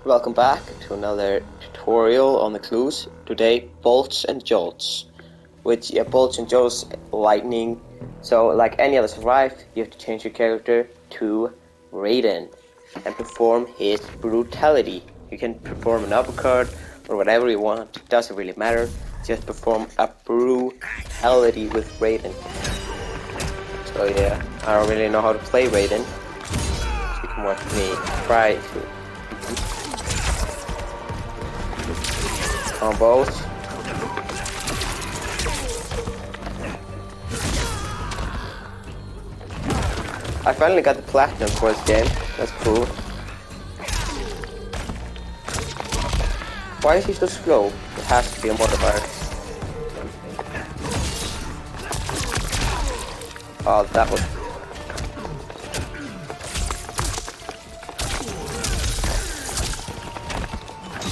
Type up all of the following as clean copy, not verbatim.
Welcome back to another tutorial on the clues. Today, bolts and jolts. Which, bolts and jolts, lightning. So, like any other survive, you have to change your character to Raiden and perform his brutality. You can perform an uppercut or whatever you want, doesn't really matter. Just perform a brutality with Raiden. So yeah, I don't really know how to play Raiden. So you can watch me try to combos. I finally got the platinum for this game. That's cool. Why is he so slow? It has to be a modifier. Oh, that was...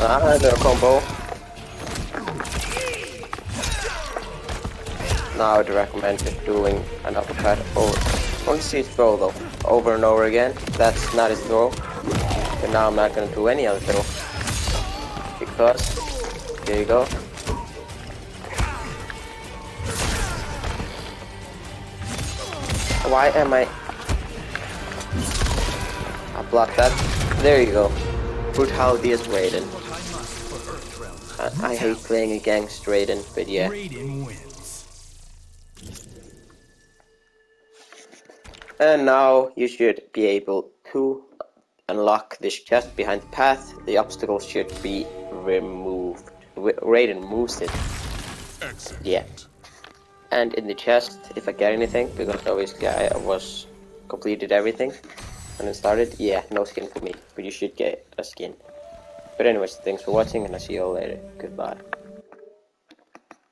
another combo. Now I would recommend just doing an uppercut over. I want to see his throw though, over and over again. That's not his throw. But now I'm not gonna do any other throw. Because, here you go. Why am I blocked that. There you go. Brutality is Raiden. I hate playing against Raiden, but yeah. And now you should be able to unlock this chest behind the path. The obstacle should be removed. Raiden moves it. Excellent. Yeah. And in the chest, if I get anything, because obviously I was completed everything and then started, yeah, no skin for me, but you should get a skin. But anyways, thanks for watching and I'll see you all later. Goodbye.